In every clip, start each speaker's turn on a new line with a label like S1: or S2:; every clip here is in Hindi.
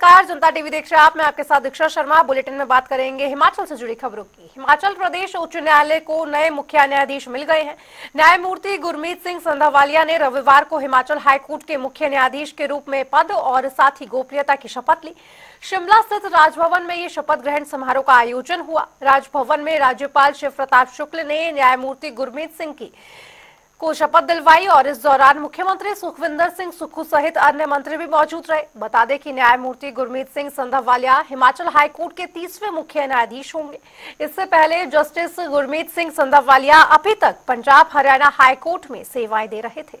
S1: नमस्कार, जनता टीवी देख रहे हैं आप। मैं आपके साथ दीक्षा शर्मा। बुलेटिन में बात करेंगे हिमाचल से जुड़ी खबरों की। हिमाचल प्रदेश उच्च न्यायालय को नए मुख्य न्यायाधीश मिल गए हैं। न्यायमूर्ति गुरमीत सिंह संधावालिया ने रविवार को हिमाचल हाईकोर्ट के मुख्य न्यायाधीश के रूप में पद और साथ ही गोपनीयता की शपथ ली। शिमला स्थित राजभवन में ये शपथ ग्रहण समारोह का आयोजन हुआ। राजभवन में राज्यपाल शिव प्रताप शुक्ल ने न्यायमूर्ति गुरमीत सिंह को शपथ दिलवाई और इस दौरान मुख्यमंत्री सुखविंदर सिंह सुक्खू सहित अन्य मंत्री भी मौजूद रहे। बता दें कि न्यायमूर्ति गुरमीत सिंह संधावालिया हिमाचल हाईकोर्ट के 30वें मुख्य न्यायाधीश होंगे। इससे पहले जस्टिस गुरमीत सिंह संधावालिया अभी तक पंजाब हरियाणा हाईकोर्ट में सेवाएं दे रहे थे।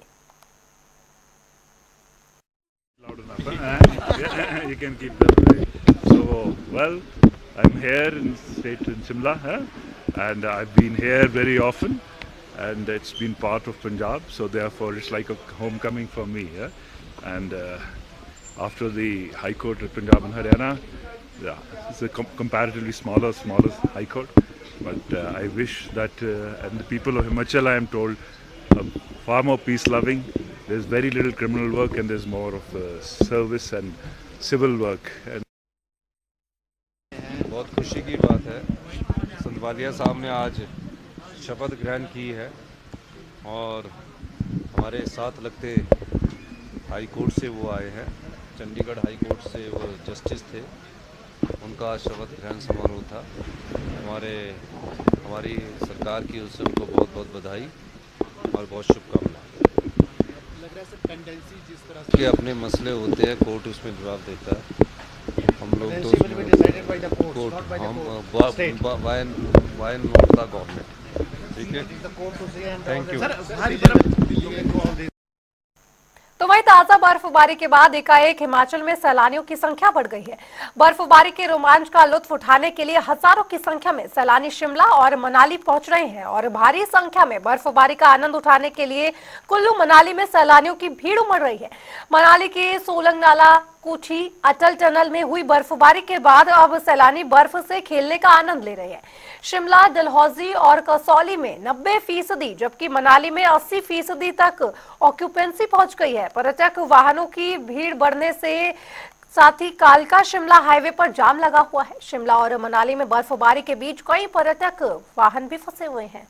S2: I'm here in Shimla, and I've been here very often, and it's been part of Punjab, so therefore it's like a homecoming for me. And after the High Court of Punjab and Haryana, it's a comparatively smaller High Court, but I wish that and the people of Himachal, I am told, are far more peace-loving. There's very little criminal work, and there's more of service and civil work. And
S3: बहुत खुशी की बात है, संधावालिया साहब ने आज शपथ ग्रहण की है और हमारे साथ लगते हाई कोर्ट से वो आए हैं। चंडीगढ़ हाई कोर्ट से वो जस्टिस थे, उनका शपथ ग्रहण समारोह था। हमारी सरकार की ओर से उनको बहुत बहुत बधाई और बहुत शुभकामनाएं।
S4: लग रहा है सर, पेंडेंसी जिस तरह से
S3: के अपने मसले होते हैं, कोर्ट उसमें जवाब देता है। हम लोग तो court why not the government. ठीक है, थैंक यू।
S1: तो वहीं ताजा बर्फबारी के बाद एकाएक हिमाचल में सैलानियों की संख्या बढ़ गई है। बर्फबारी के रोमांच का लुत्फ उठाने के लिए हजारों की संख्या में सैलानी शिमला और मनाली पहुंच रहे हैं और भारी संख्या में बर्फबारी का आनंद उठाने के लिए कुल्लू मनाली में सैलानियों की भीड़ उमड़ रही है। मनाली के सोलंग नाला, कुछी, अटल टनल में हुई बर्फबारी के बाद अब सैलानी बर्फ से खेलने का आनंद ले रहे हैं। शिमला, डलहौजी और कसौली में 90%, जबकि मनाली में 80% तक ऑक्यूपेंसी पहुंच गई है। पर्यटक वाहनों की भीड़ बढ़ने से साथ ही कालका शिमला हाईवे पर जाम लगा हुआ है। शिमला और मनाली में बर्फबारी के बीच कई पर्यटक वाहन भी फंसे हुए हैं।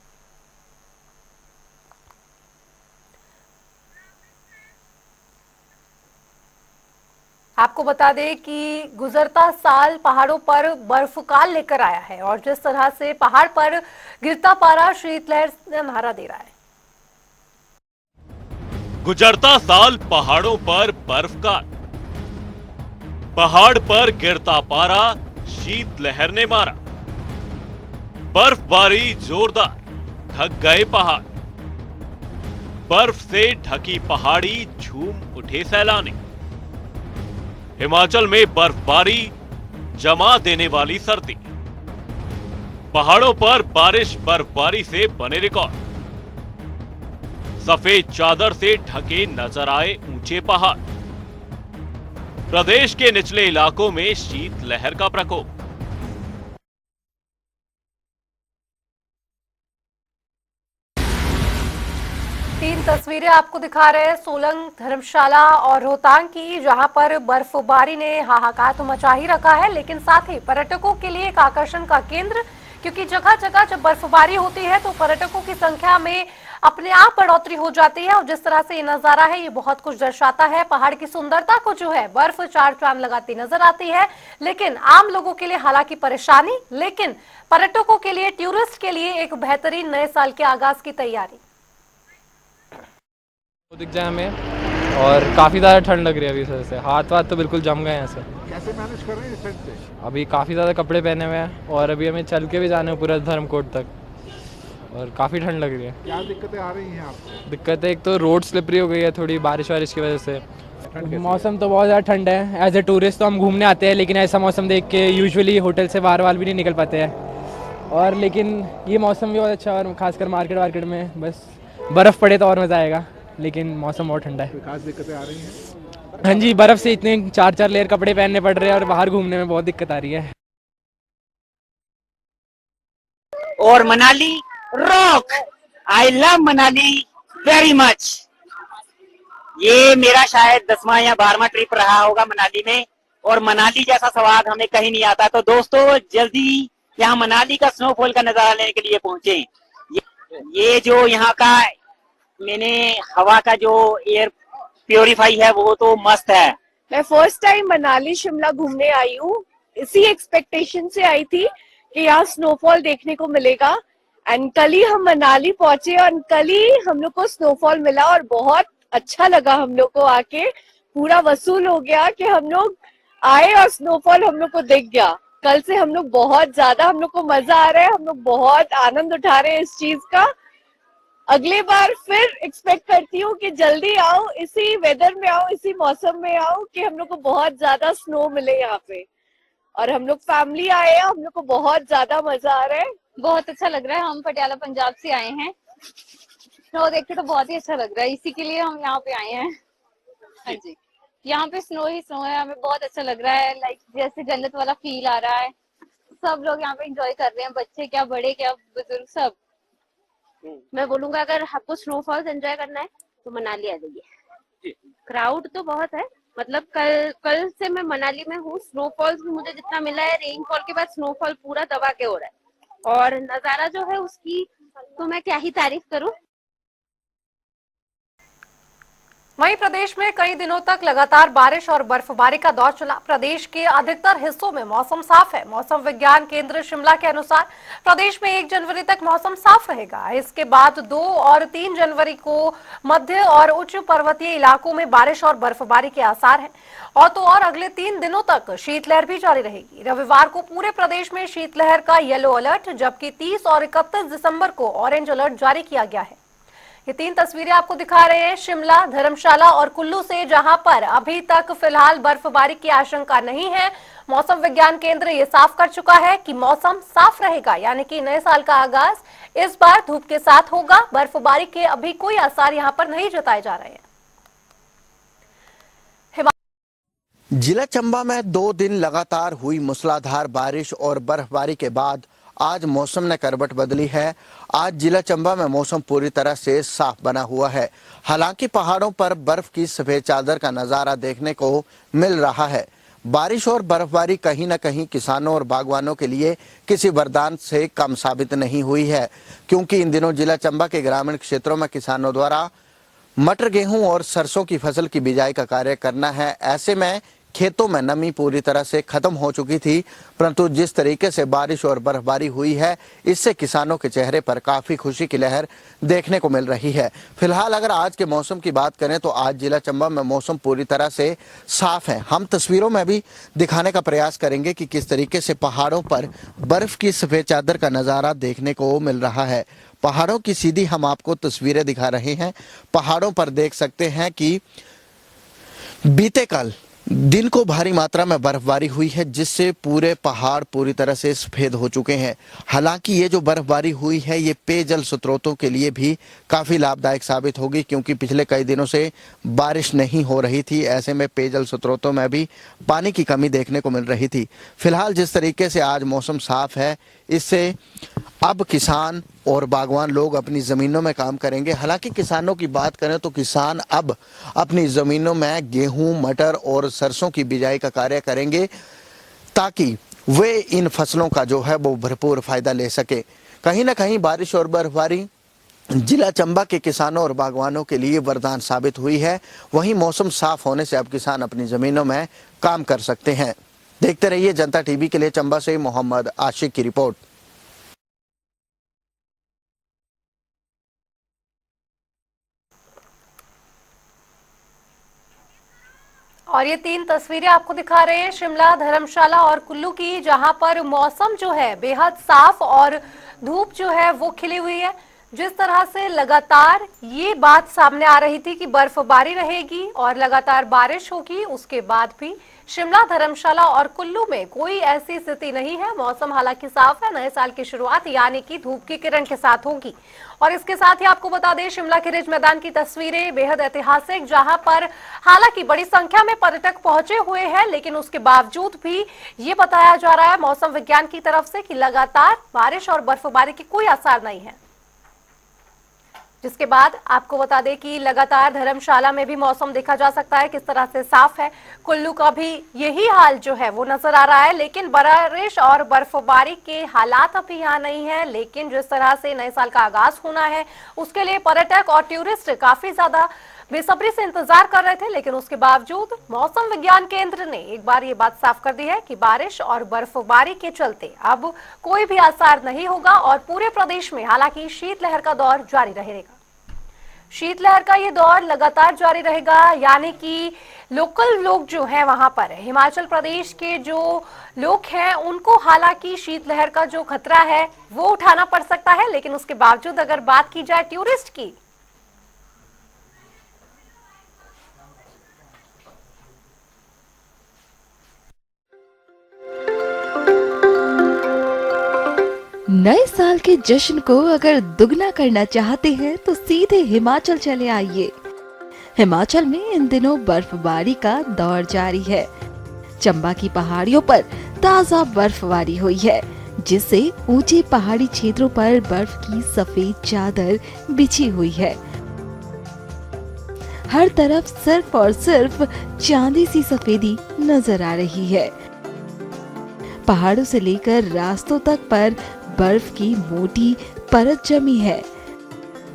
S1: आपको बता दें कि गुजरता साल पहाड़ों पर बर्फकाल लेकर आया है और जिस तरह से पहाड़ पर गिरता पारा शीतलहर से नारा दे रहा है।
S5: गुजरता साल पहाड़ों पर बर्फकाल, पहाड़ पर गिरता पारा शीतलहर ने मारा। बर्फबारी जोरदार, ढक गए पहाड़। बर्फ से ढकी पहाड़ी, झूम उठे सैलानी। हिमाचल में बर्फबारी, जमा देने वाली सर्दी। पहाड़ों पर बारिश बर्फबारी से बने रिकॉर्ड। सफेद चादर से ढके नजर आए ऊंचे पहाड़। प्रदेश के निचले इलाकों में शीतलहर का प्रकोप।
S1: तीन तस्वीरें आपको दिखा रहे हैं सोलंग, धर्मशाला और रोहतांग की, जहां पर बर्फबारी ने हाहाकार तो मचा ही रखा है, लेकिन साथ ही पर्यटकों के लिए एक आकर्षण का केंद्र, क्योंकि जगह जगह जब बर्फबारी होती है तो पर्यटकों की संख्या में अपने आप बढ़ोतरी हो जाती है। और जिस तरह से ये नजारा है, ये बहुत कुछ दर्शाता है। पहाड़ की सुंदरता को जो है बर्फ चार चांद लगाती नजर आती है, लेकिन आम लोगों के लिए हालांकि परेशानी, लेकिन पर्यटकों के लिए, टूरिस्ट के लिए एक बेहतरीन नए साल के आगाज की तैयारी
S6: दिख जाए हमें। और काफ़ी ज़्यादा ठंड लग रही है अभी, सर से हाथ वाथ तो बिल्कुल जम गए हैं ऐसे।
S4: कैसे मैनेज कर रहे हैं इस ठंड से?
S6: अभी काफ़ी ज़्यादा कपड़े पहने हुए हैं और अभी हमें चल के भी जाना है पूरा धर्मकोट तक, और काफ़ी ठंड लग रही है।
S4: क्या दिक्कतें आ रही हैं आपको?
S6: दिक्कत है, एक तो रोड स्लिपरी हो गई है थोड़ी बारिश वारिश की वजह से। मौसम तो बहुत ज़्यादा ठंड है। एज ए टूरिस्ट तो हम घूमने आते हैं, लेकिन ऐसा मौसम देख के यूजुअली होटल से बाहर वाल भी नहीं निकल पाते हैं। और लेकिन ये मौसम भी बहुत अच्छा है, और खासकर मार्केट में बस बर्फ़ पड़े तो और मज़ा आएगा, लेकिन मौसम बहुत ठंडा है।
S4: खास दिक्कतें आ रही हैं?
S6: हाँ जी, बर्फ़ से इतने 4-4 लेयर कपड़े पहनने पड़ रहे हैं और बाहर घूमने में बहुत दिक्कत आ रही है।
S7: और Manali rock, I love Manali very much. ये मेरा शायद 10वां या 12वां ट्रिप रहा होगा मनाली में, और मनाली जैसा स्वाद हमें कहीं नहीं आता। तो दोस्तों जल्दी यहाँ मनाली का स्नोफॉल का नजारा लेने के लिए पहुंचे। ये जो यहाँ का मैंने हवा का जो एयर प्योरीफाई है वो तो मस्त है।
S8: मैं फर्स्ट टाइम मनाली शिमला घूमने आई हूँ। इसी एक्सपेक्टेशन से आई थी कि यहाँ स्नोफॉल देखने को मिलेगा। एंड कल ही हम मनाली पहुंचे और कल ही हम लोग को स्नोफॉल मिला और बहुत अच्छा लगा हम लोग को आके। पूरा वसूल हो गया कि हम लोग आए और स्नोफॉल हम लोग को दिख गया। कल से हम लोग बहुत ज्यादा हम लोग को मजा आ रहा है, हम लोग बहुत आनंद उठा रहे हैं इस चीज का। अगली बार फिर एक्सपेक्ट करती हूँ कि जल्दी आओ, इसी वेदर में आओ, इसी मौसम में आओ कि हम लोग को बहुत ज्यादा स्नो मिले यहाँ पे। और हम लोग फैमिली आए हैं, हम लोग को बहुत ज्यादा मजा आ रहा है।
S9: बहुत अच्छा लग रहा है। हम पटियाला पंजाब से आए हैं, स्नो देख के तो बहुत ही अच्छा लग रहा है। इसी के लिए हम यहाँ पे आए हैं। हाँ जी, यहाँ पे स्नो ही स्नो है, हमें बहुत अच्छा लग रहा है। लाइक जैसे जन्नत वाला फील आ रहा है। सब लोग यहाँ पे एंजॉय कर रहे हैं, बच्चे क्या बड़े क्या बुजुर्ग सब।
S10: मैं बोलूंगा अगर आपको स्नोफॉल्स एंजॉय करना है तो मनाली आ जाइए। क्राउड तो बहुत है, मतलब कल से मैं मनाली में हूँ। स्नोफॉल्स भी मुझे जितना मिला है, रेनफॉल के बाद स्नोफॉल पूरा दबा के हो रहा है और नजारा जो है उसकी तो मैं क्या ही तारीफ करूं।
S1: वहीं प्रदेश में कई दिनों तक लगातार बारिश और बर्फबारी का दौर चला। प्रदेश के अधिकतर हिस्सों में मौसम साफ है। मौसम विज्ञान केंद्र शिमला के अनुसार प्रदेश में 1 जनवरी तक मौसम साफ रहेगा। इसके बाद 2 और 3 जनवरी को मध्य और उच्च पर्वतीय इलाकों में बारिश और बर्फबारी के आसार हैं। और तो और अगले 3 दिनों तक शीतलहर भी जारी रहेगी। रविवार को पूरे प्रदेश में शीतलहर का येलो अलर्ट, जबकि 30 और 31 दिसंबर को ऑरेंज अलर्ट जारी किया गया है। ये 3 तस्वीरें आपको दिखा रहे हैं शिमला, धर्मशाला और कुल्लू से, जहां पर अभी तक फिलहाल बर्फबारी की आशंका नहीं है। मौसम विज्ञान केंद्र ये साफ कर चुका है कि मौसम साफ रहेगा, यानी कि नए साल का आगाज इस बार धूप के साथ होगा। बर्फबारी के अभी कोई आसार यहां पर नहीं जताए जा रहे हैं।
S11: जिला चंबा में 2 दिन लगातार हुई मूसलाधार बारिश और बर्फबारी के बाद आज मौसम ने करवट बदली है। आज जिला चंबा में मौसम पूरी तरह से साफ बना हुआ है। हालांकि पहाड़ों पर बर्फ की सफेद चादर का नजारा देखने को मिल रहा है। बारिश और बर्फबारी कहीं न कहीं किसानों और बागवानों के लिए किसी वरदान से कम साबित नहीं हुई है, क्योंकि इन दिनों जिला चंबा के ग्रामीण क्षेत्रों में किसानों द्वारा मटर, गेहूं और सरसों की फसल की बिजाई का कार्य करना है। ऐसे में खेतों में नमी पूरी तरह से खत्म हो चुकी थी, परंतु जिस तरीके से बारिश और बर्फबारी हुई है, इससे किसानों के चेहरे पर काफी खुशी की लहर देखने को मिल रही है। फिलहाल अगर आज के मौसम की बात करें तो आज जिला चंबा में मौसम पूरी तरह से साफ है। हम तस्वीरों में भी दिखाने का प्रयास करेंगे कि किस तरीके से पहाड़ों पर बर्फ की सफेद चादर का नजारा देखने को मिल रहा है। पहाड़ों की सीधी हम आपको तस्वीरें दिखा रहे हैं। पहाड़ों पर देख सकते हैं कि बीते कल दिन को भारी मात्रा में बर्फबारी हुई है, जिससे पूरे पहाड़ पूरी तरह से सफेद हो चुके हैं। हालांकि ये जो बर्फबारी हुई है ये पेयजल स्रोतों के लिए भी काफ़ी लाभदायक साबित होगी, क्योंकि पिछले कई दिनों से बारिश नहीं हो रही थी। ऐसे में पेयजल स्रोतों में भी पानी की कमी देखने को मिल रही थी। फिलहाल जिस तरीके से आज मौसम साफ है, इससे अब किसान और बागवान लोग अपनी ज़मीनों में काम करेंगे। हालांकि किसानों की बात करें तो किसान अब अपनी ज़मीनों में गेहूं, मटर और सरसों की बिजाई का कार्य करेंगे, ताकि वे इन फसलों का जो है वो भरपूर फ़ायदा ले सके। कहीं ना कहीं बारिश और बर्फबारी जिला चंबा के किसानों और बागवानों के लिए वरदान साबित हुई है। वहीं मौसम साफ होने से अब किसान अपनी ज़मीनों में काम कर सकते हैं। देखते रहिए जनता टीवी के लिए चंबा से मोहम्मद आशिक की रिपोर्ट।
S1: और ये 3 तस्वीरें आपको दिखा रहे हैं शिमला, धर्मशाला और कुल्लू की, जहां पर मौसम जो है बेहद साफ और धूप जो है वो खिली हुई है। जिस तरह से लगातार ये बात सामने आ रही थी कि बर्फबारी रहेगी और लगातार बारिश होगी, उसके बाद भी शिमला, धर्मशाला और कुल्लू में कोई ऐसी स्थिति नहीं है। मौसम हालांकि साफ है। नए साल की शुरुआत यानी कि धूप की किरण के साथ होगी। और इसके साथ ही आपको बता दें, शिमला के रिज मैदान की तस्वीरें बेहद ऐतिहासिक, जहां पर हालांकि बड़ी संख्या में पर्यटक पहुंचे हुए हैं, लेकिन उसके बावजूद भी ये बताया जा रहा है मौसम विज्ञान की तरफ से कि लगातार बारिश और बर्फबारी के कोई आसार नहीं है। जिसके बाद आपको बता दें कि लगातार धर्मशाला में भी मौसम देखा जा सकता है किस तरह से साफ है। कुल्लू का भी यही हाल जो है वो नजर आ रहा है, लेकिन बारिश और बर्फबारी के हालात अभी यहाँ नहीं है। लेकिन जिस तरह से नए साल का आगाज होना है उसके लिए पर्यटक और टूरिस्ट काफी ज्यादा बेसब्री से इंतजार कर रहे थे, लेकिन उसके बावजूद मौसम विज्ञान केंद्र ने एक बार ये बात साफ कर दी है कि बारिश और बर्फबारी के चलते अब कोई भी आसार नहीं होगा और पूरे प्रदेश में हालांकि शीतलहर का दौर जारी रहेगा। शीतलहर का ये दौर लगातार जारी रहेगा, यानी कि लोकल लोग जो हैं वहां पर हिमाचल प्रदेश के जो लोग हैं उनको हालांकि शीतलहर का जो खतरा है वो उठाना पड़ सकता है, लेकिन उसके बावजूद अगर बात की जाए टूरिस्ट की,
S12: नए साल के जश्न को अगर दुगना करना चाहते हैं तो सीधे हिमाचल चले आइए। हिमाचल में इन दिनों बर्फबारी का दौर जारी है। चंबा की पहाड़ियों पर ताजा बर्फबारी हुई है, जिससे ऊंचे पहाड़ी क्षेत्रों पर बर्फ की सफेद चादर बिछी हुई है। हर तरफ सिर्फ और सिर्फ चांदी सी सफेदी नजर आ रही है। पहाड़ों से लेकर रास्तों तक पर बर्फ की मोटी परत जमी है।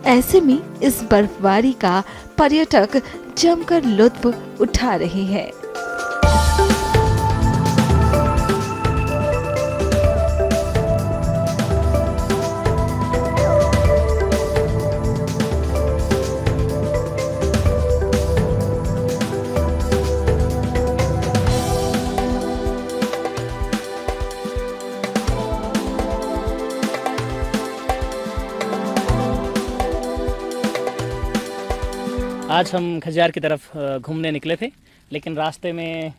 S12: ऐसे में इस बर्फबारी का पर्यटक जमकर लुत्फ उठा रहे हैं।
S13: आज हम खजियार की तरफ घूमने निकले थे, लेकिन रास्ते में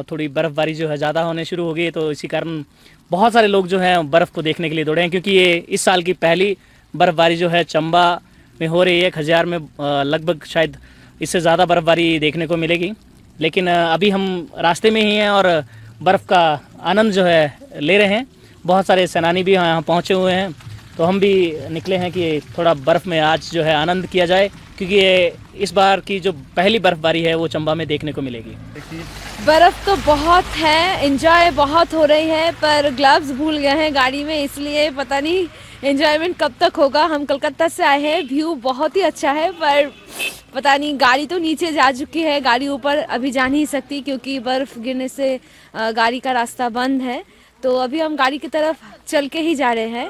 S13: थोड़ी बर्फ़बारी जो है ज़्यादा होने शुरू हो गई, तो इसी कारण बहुत सारे लोग जो हैं बर्फ़ को देखने के लिए दौड़े हैं, क्योंकि ये इस साल की पहली बर्फ़बारी जो है चंबा में हो रही है। खजियार में लगभग शायद इससे ज़्यादा बर्फ़बारी देखने को मिलेगी, लेकिन अभी हम रास्ते में ही हैं और बर्फ़ का आनंद जो है ले रहे हैं। बहुत सारे सैलानी भी यहाँ पहुँचे हुए हैं, तो हम भी निकले हैं कि थोड़ा बर्फ़ में आज जो है आनंद किया जाए, क्योंकि ये इस बार की जो पहली बर्फबारी है वो चंबा में देखने को मिलेगी।
S14: बर्फ तो बहुत है, एंजॉय बहुत हो रही है, पर ग्लव्स भूल गए हैं गाड़ी में, इसलिए पता नहीं एंजॉयमेंट कब तक होगा। हम कलकत्ता से आए हैं, व्यू बहुत ही अच्छा है, पर पता नहीं गाड़ी तो नीचे जा चुकी है, गाड़ी ऊपर अभी जा नहीं सकती क्योंकि बर्फ गिरने से गाड़ी का रास्ता बंद है। तो अभी हम गाड़ी की तरफ चल के ही जा रहे हैं।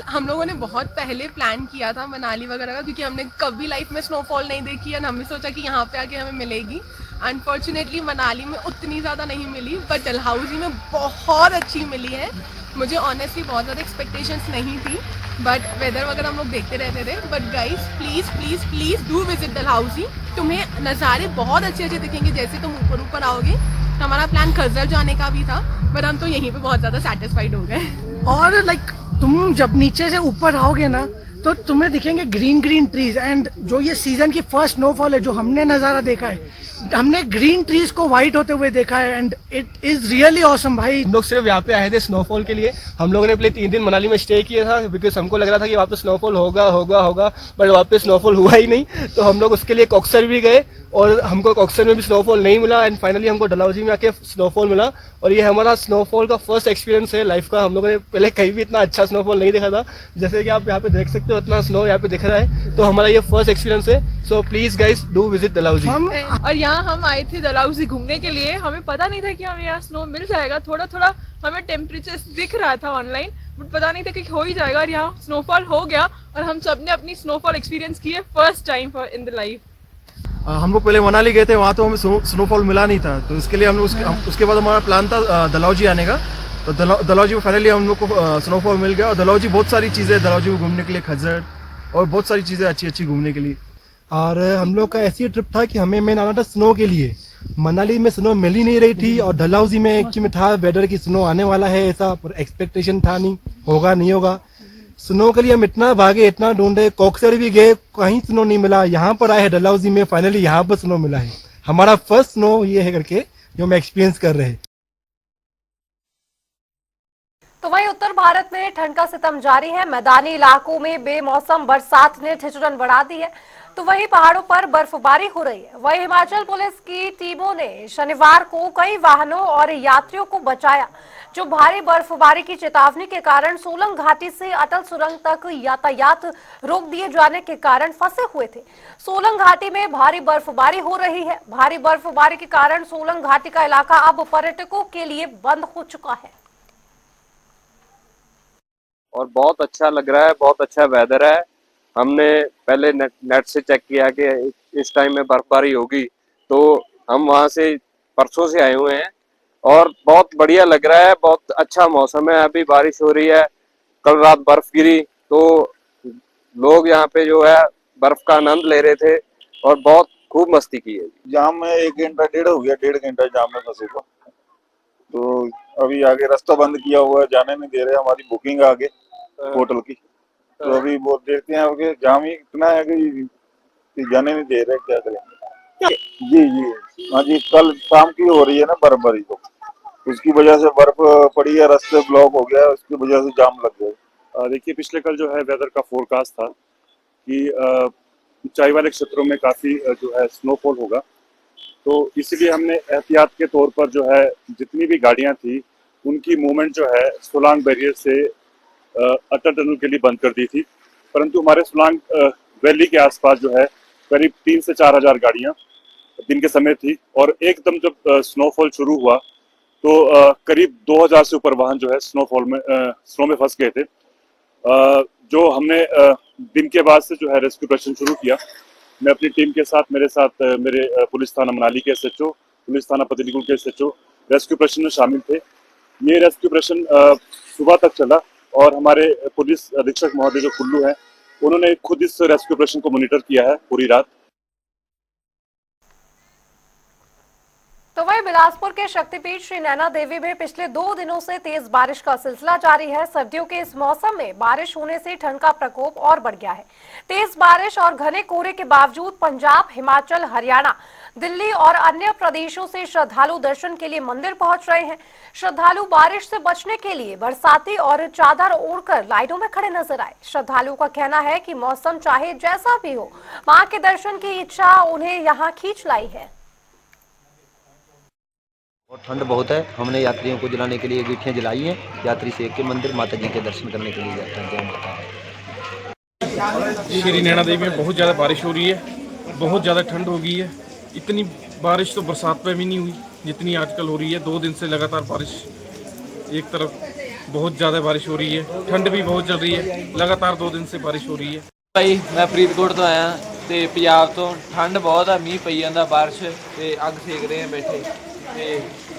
S15: हम लोगों ने बहुत पहले प्लान किया था मनाली वगैरह का, क्योंकि हमने कभी लाइफ में स्नोफॉल नहीं देखी है, हमने सोचा कि यहाँ पे आके हमें मिलेगी। अनफॉर्चुनेटली मनाली में उतनी ज़्यादा नहीं मिली, बट डलहौजी में बहुत अच्छी मिली है। मुझे ऑनेस्टली बहुत ज़्यादा एक्सपेक्टेशंस नहीं थी, बट वेदर वगैरह हम लोग देखते रहते थे। But guys please please please do visit Dalhousie, तुम्हें नज़ारे बहुत अच्छे अच्छे दिखेंगे जैसे तुम ऊपर ऊपर आओगे। हमारा प्लान खजर जाने का भी था, बट हम तो यहीं पर बहुत ज़्यादा सेटिस्फाइड हो गए।
S16: और लाइक तुम जब नीचे से ऊपर आओगे ना तो तुम्हें दिखेंगे ग्रीन ग्रीन ट्रीज, एंड जो ये सीजन की फर्स्ट स्नोफॉल है जो हमने नज़ारा देखा है, हमने ग्रीन ट्रीज को व्हाइट होते हुए देखा है, and it is really awesome भाई।
S17: हम लोग सिर्फ यहाँ पे आए थे स्नोफॉल के लिए। हम लोगों ने पहले 3 दिन मनाली में स्टे किया था, बिकॉज हमको लग रहा था कि वहाँ पे स्नोफॉल होगा, बट वहाँ पे स्नोफॉल हुआ ही नहीं। तो हम लोग उसके लिए कॉक्सर भी गए और हमको कॉक्सर में भी स्नोफॉल नहीं मिला, एंड फाइनली हमको डलहौजी में आके स्नोफॉल मिला। और ये हमारा स्नोफॉल का फर्स्ट एक्सपीरियंस है लाइफ का। हम लोगों ने पहले कहीं भी इतना अच्छा स्नोफॉल नहीं देखा था, जैसे कि आप यहाँ पे देख सकते हो इतना स्नो यहाँ पे दिख रहा है। तो हमारा ये फर्स्ट एक्सपीरियंस है, so please guys do visit Dalhousie.
S15: और यहाँ हम आए थे डलहौजी घूमने के लिए, हमें पता नहीं था कि हमें यहाँ स्नो मिल जाएगा। थोड़ा थोड़ा हमें टेम्परेचर दिख रहा था ऑनलाइन, बट पता नहीं था कि हो ही जाएगा, और यहाँ स्नोफॉल हो गया और हम सब ने अपनी स्नोफॉल एक्सपीरियंस की है first time in the life.
S17: हम लोग पहले मनाली गए थे, वहाँ तो हमें स्नोफॉल मिला नहीं था, तो इसके लिए हम लोग उसके बाद हमारा प्लान था डलहौजी आने का। तो डलहौजी में फाइनली हम लोग को स्नोफॉल मिल गया। और डलहौजी बहुत सारी चीज़ें डलहौजी में घूमने के लिए, खजर और बहुत सारी चीज़ें अच्छी अच्छी घूमने के लिए।
S16: और हम लोग का ऐसी ट्रिप था कि हमें मेन आना था स्नो के लिए। मनाली में स्नो मिल ही नहीं रही थी, और डलहौजी में एक्चुअली में था वेदर की स्नो आने वाला है, ऐसा पर एक्सपेक्टेशन था नहीं होगा नहीं होगा। स्नो के लिए हम इतना भागे, इतना ढूंढे, कॉक्सर भी गए, कहीं स्नो नहीं मिला। यहाँ पर आए डलहौजी में, फाइनली यहाँ पर स्नो मिला है। हमारा फर्स्ट स्नो ये है करके जो हम एक्सपीरियंस कर रहे हैं।
S1: तो वहीं उत्तर भारत में ठंड का सितम जारी है। मैदानी इलाकों में बेमौसम बरसात ने ठिठुरन बढ़ा दी है, तो वहीं पहाड़ों पर बर्फबारी हो रही है। वहीं हिमाचल पुलिस की टीमों ने शनिवार को कई वाहनों और यात्रियों को बचाया, जो भारी बर्फबारी की चेतावनी के कारण सोलंग घाटी से अटल सुरंग तक यातायात रोक दिए जाने के कारण फंसे हुए थे। सोलंग घाटी में भारी बर्फबारी हो रही है। भारी बर्फबारी के कारण सोलंग घाटी का इलाका अब पर्यटकों के लिए बंद हो चुका है।
S18: और बहुत अच्छा लग रहा है, बहुत अच्छा वेदर है। हमने पहले नेट से चेक किया कि इस टाइम में बर्फबारी होगी, तो हम वहां से परसों से आए हुए हैं और बहुत बढ़िया लग रहा है। बहुत अच्छा मौसम है, अभी बारिश हो रही है। कल रात बर्फ गिरी तो लोग यहाँ पे जो है बर्फ का आनंद ले रहे थे और बहुत खूब मस्ती की है।
S19: जाम में 1 घंटा डेढ़ हो गया, 1.5 घंटा जाम में फंसे को। तो अभी आगे रास्ता बंद किया हुआ है, जाने नहीं दे रहे। हमारी बुकिंग आगे होटल की, तो अभी वो देखते हैं कि जाम ही इतना है कि जाने नहीं दे रहे, क्या करें। जी हाँ जी, कल शाम की हो रही है ना बर्फबारी, तो उसकी वजह से बर्फ पड़ी है, रास्ते ब्लॉक हो गया, उसकी वजह से जाम लग गया।
S2: देखिए, पिछले कल जो है वेदर का फोरकास्ट था कि ऊंचाई वाले क्षेत्रों में काफ़ी जो है स्नोफॉल होगा, तो इसलिए हमने एहतियात के तौर पर जो है जितनी भी गाड़ियां थी उनकी मूवमेंट जो है सोलांग बैरियर से अटल टनल के लिए बंद कर दी थी। परंतु हमारे सोलांग वैली के आसपास जो है करीब 3 से 4 हज़ार गाड़ियां दिन के समय थी, और एकदम जब स्नोफॉल शुरू हुआ तो करीब 2000 से ऊपर वाहन जो है स्नो में फंस गए थे। जो हमने दिन के बाद से जो है रेस्क्यू ऑपरेशन शुरू किया। मैं अपनी टीम के साथ, मेरे साथ मेरे पुलिस थाना मनाली के SHO, पुलिस थाना पतलीकूट के SHO रेस्क्यू ऑपरेशन में शामिल थे। ये रेस्क्यू ऑपरेशन सुबह तक चला और हमारे पुलिस अधीक्षक महोदय जो कुल्लू हैं, उन्होंने खुद इस रेस्क्यू ऑपरेशन को मॉनिटर किया है पूरी रात।
S1: तो वहीं बिलासपुर के शक्तिपीठ श्री नैना देवी में पिछले 2 दिनों से तेज बारिश का सिलसिला जारी है। सर्दियों के इस मौसम में बारिश होने से ठंड का प्रकोप और बढ़ गया है। तेज बारिश और घने कोहरे के बावजूद पंजाब, हिमाचल, हरियाणा, दिल्ली और अन्य प्रदेशों से श्रद्धालु दर्शन के लिए मंदिर पहुंच रहे हैं। श्रद्धालु बारिश से बचने के लिए बरसाती और चादर ओढ़कर लाइनों में खड़े नजर आए। श्रद्धालुओं का कहना है कि मौसम चाहे जैसा भी हो, मां के दर्शन की इच्छा उन्हें यहाँ खींच लाई है।
S20: और ठंड बहुत है। हमने यात्रियों को जलाने के लिए अंगीठियां जलाई हैं। यात्री सेक के मंदिर माता जी के दर्शन करने के लिए जाते हैं।
S21: श्री नैना देवी में बहुत ज़्यादा बारिश हो रही है, बहुत ज़्यादा ठंड हो गई है। इतनी बारिश तो बरसात में भी नहीं हुई जितनी आजकल हो रही है। 2 दिन से लगातार बारिश, एक तरफ बहुत ज़्यादा बारिश हो रही है, ठंड भी बहुत चल रही है। लगातार 2 दिन से बारिश हो रही है।
S6: भाई मैं फरीदकोट तो आया ਤੇ ਪੰਜਾਬ ਤੋਂ ਠੰਡ ਬਹੁਤ ਆ, ਮੀਂਹ ਪਈ ਜਾਂਦਾ, ਬਾਰਿਸ਼ ਤੇ ਅੱਗ ਸੇਕ ਰਹੇ ਆ ਬੈਠੇ ਤੇ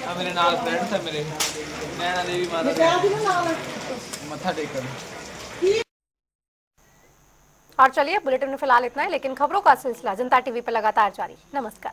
S6: ਆ ਮੇਰੇ ਨਾਲ ਫਰੈਂਡਸ ਆ ਮੇਰੇ नैना देवी माता ਦੇ मत्था टेकन।
S1: और चलिए बुलेटिन में फिलहाल इतना है, लेकिन खबरों का सिलसिला जनता टीवी पर लगातार जारी। नमस्कार।